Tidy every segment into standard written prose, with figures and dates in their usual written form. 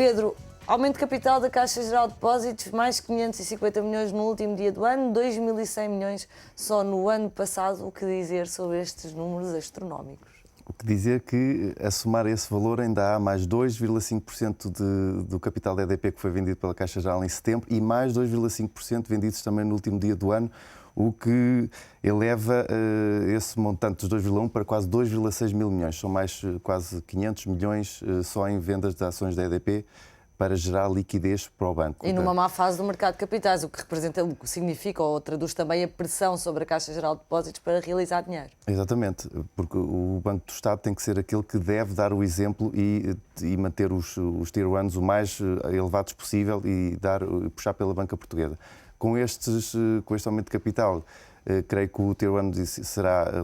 Pedro, aumento de capital da Caixa Geral de Depósitos, mais 550 milhões no último dia do ano, 2.100 milhões só no ano passado. O que dizer sobre estes números astronómicos? O que dizer que, a somar esse valor, ainda há mais 2,5% do capital da EDP que foi vendido pela Caixa Geral em setembro e mais 2,5% vendidos também no último dia do ano, o que eleva esse montante dos 2,1 para quase 2,6 mil milhões. São mais quase 500 milhões só em vendas de ações da EDP para gerar liquidez para o banco. E numa má fase do mercado de capitais, o que representa, o que significa ou traduz também a pressão sobre a Caixa Geral de Depósitos para realizar dinheiro. Exatamente, porque o Banco do Estado tem que ser aquele que deve dar o exemplo e manter os Tier 1 o mais elevados possível e puxar pela banca portuguesa. Com este aumento de capital, creio que o Tier 1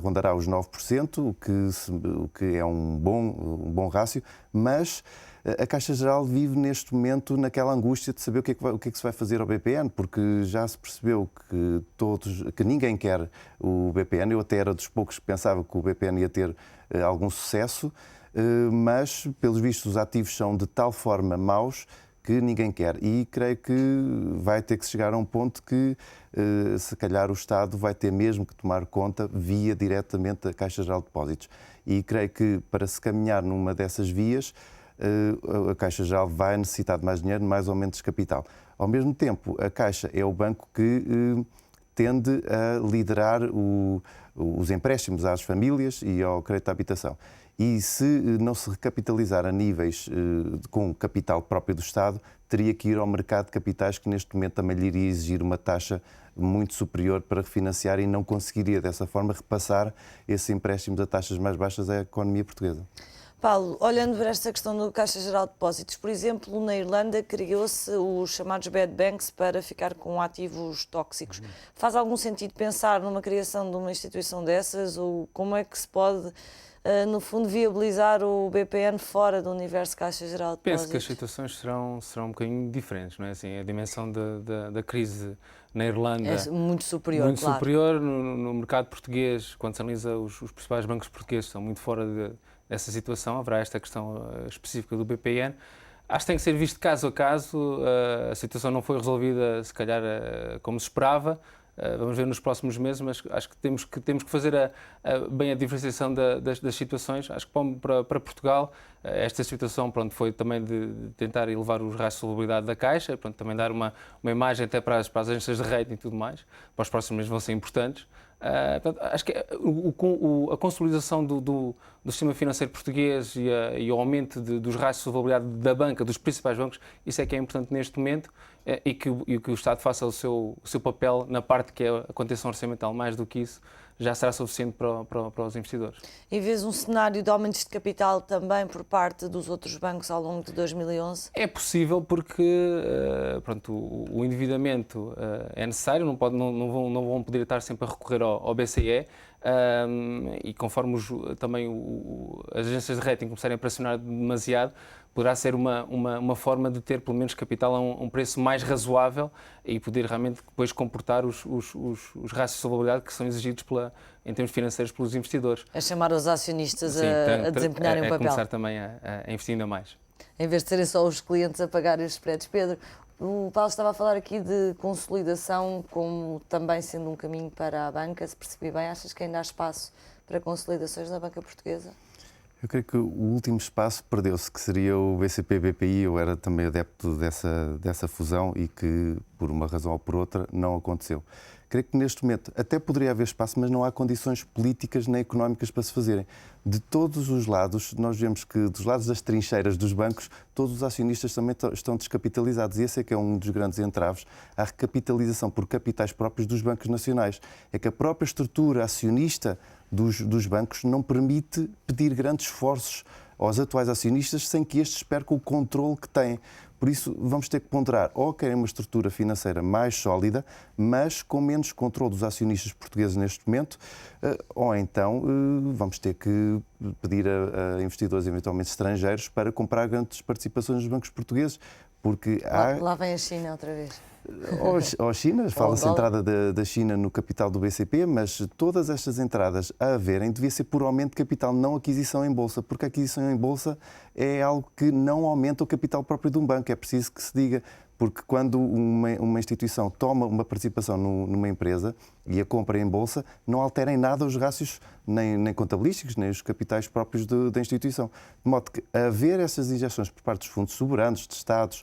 rondará os 9%, o que é um bom rácio, mas a Caixa Geral vive neste momento naquela angústia de saber o que é que se vai fazer ao BPN, porque já se percebeu que ninguém quer o BPN. Eu até era dos poucos que pensava que o BPN ia ter algum sucesso, mas, pelos vistos, os ativos são de tal forma maus que ninguém quer. E creio que vai ter que chegar a um ponto que, se calhar, o Estado vai ter mesmo que tomar conta via diretamente a Caixa Geral de Depósitos. E creio que, para se caminhar numa dessas vias, a Caixa Geral vai necessitar de mais dinheiro, de mais aumentos de capital. Ao mesmo tempo, a Caixa é o banco que tende a liderar os empréstimos às famílias e ao crédito à habitação. E se não se recapitalizar a níveis com capital próprio do Estado, teria que ir ao mercado de capitais, que neste momento também lhe iria exigir uma taxa muito superior para refinanciar e não conseguiria dessa forma repassar esses empréstimos a taxas mais baixas à economia portuguesa. Paulo, olhando para esta questão do Caixa Geral de Depósitos, por exemplo, na Irlanda criou-se os chamados bad banks para ficar com ativos tóxicos. Faz algum sentido pensar numa criação de uma instituição dessas ou como é que se pode, no fundo, viabilizar o BPN fora do universo Caixa Geral de Depósitos? Penso que as situações serão um bocadinho diferentes, não é? Assim, a dimensão da crise na Irlanda é muito superior, muito claro. superior. No mercado português, quando se analisa os principais bancos portugueses, estão muito fora dessa situação. Haverá esta questão específica do BPN. Acho que tem que ser visto caso a caso. A situação não foi resolvida, se calhar, como se esperava. Vamos ver nos próximos meses, mas acho que temos que fazer bem a diferenciação das situações. Acho que para Portugal esta situação foi também de tentar elevar os rastros de solubilidade da Caixa, também dar uma imagem até para as agências de rating e tudo mais. Para os próximos meses vão ser importantes. Acho que a consolidação do sistema financeiro português e o aumento dos rastros de solvabilidade da banca, dos principais bancos, isso é que é importante neste momento e que o Estado faça o seu papel na parte que é a contenção orçamental. Mais do que isso, já será suficiente para os investidores. E vês um cenário de aumentos de capital também por parte dos outros bancos ao longo de 2011? É possível porque o endividamento é necessário, não vão poder estar sempre a recorrer ao BCE e conforme as agências de rating começarem a pressionar demasiado, poderá ser uma forma de ter pelo menos capital a um preço mais razoável e poder realmente depois comportar os rastros de solvabilidade que são exigidos em termos financeiros pelos investidores. A chamar os acionistas a desempenharem um papel. A começar também a investir ainda mais. Em vez de serem só os clientes a pagar estes spreads. Pedro, o Paulo estava a falar aqui de consolidação como também sendo um caminho para a banca. Se percebi bem, achas que ainda há espaço para consolidações na banca portuguesa? Eu creio que o último espaço perdeu-se, que seria o BCP-BPI. Eu era também adepto dessa fusão e que, por uma razão ou por outra, não aconteceu. Creio que neste momento até poderia haver espaço, mas não há condições políticas nem económicas para se fazerem. De todos os lados, nós vemos que dos lados das trincheiras dos bancos, todos os acionistas também estão descapitalizados. E esse é que é um dos grandes entraves à recapitalização por capitais próprios dos bancos nacionais. É que a própria estrutura acionista dos bancos não permite pedir grandes esforços aos atuais acionistas sem que estes percam o controle que têm. Por isso, vamos ter que ponderar ou querem uma estrutura financeira mais sólida, mas com menos controle dos acionistas portugueses neste momento, ou então vamos ter que pedir a investidores eventualmente estrangeiros para comprar grandes participações nos bancos portugueses, porque Lá vem a China outra vez. Ou a China, fala-se a entrada da China no capital do BCP, mas todas estas entradas a haverem devia ser por aumento de capital, não aquisição em bolsa, porque a aquisição em bolsa é algo que não aumenta o capital próprio de um banco, é preciso que se diga. Porque quando uma instituição toma uma participação numa empresa e a compra em bolsa, não altera em nada os rácios nem contabilísticos, nem os capitais próprios da instituição. De modo que haver essas injeções por parte dos fundos soberanos, de Estados,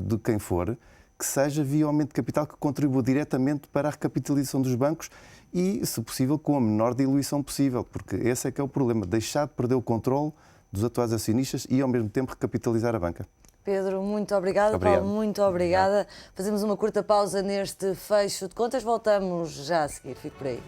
de quem for, que seja via aumento de capital que contribua diretamente para a recapitalização dos bancos e, se possível, com a menor diluição possível, porque esse é que é o problema, deixar de perder o controle dos atuais acionistas e, ao mesmo tempo, recapitalizar a banca. Pedro, muito obrigada. Obrigado. Paulo, muito obrigada. Fazemos uma curta pausa neste fecho de contas. Voltamos já a seguir. Fique por aí.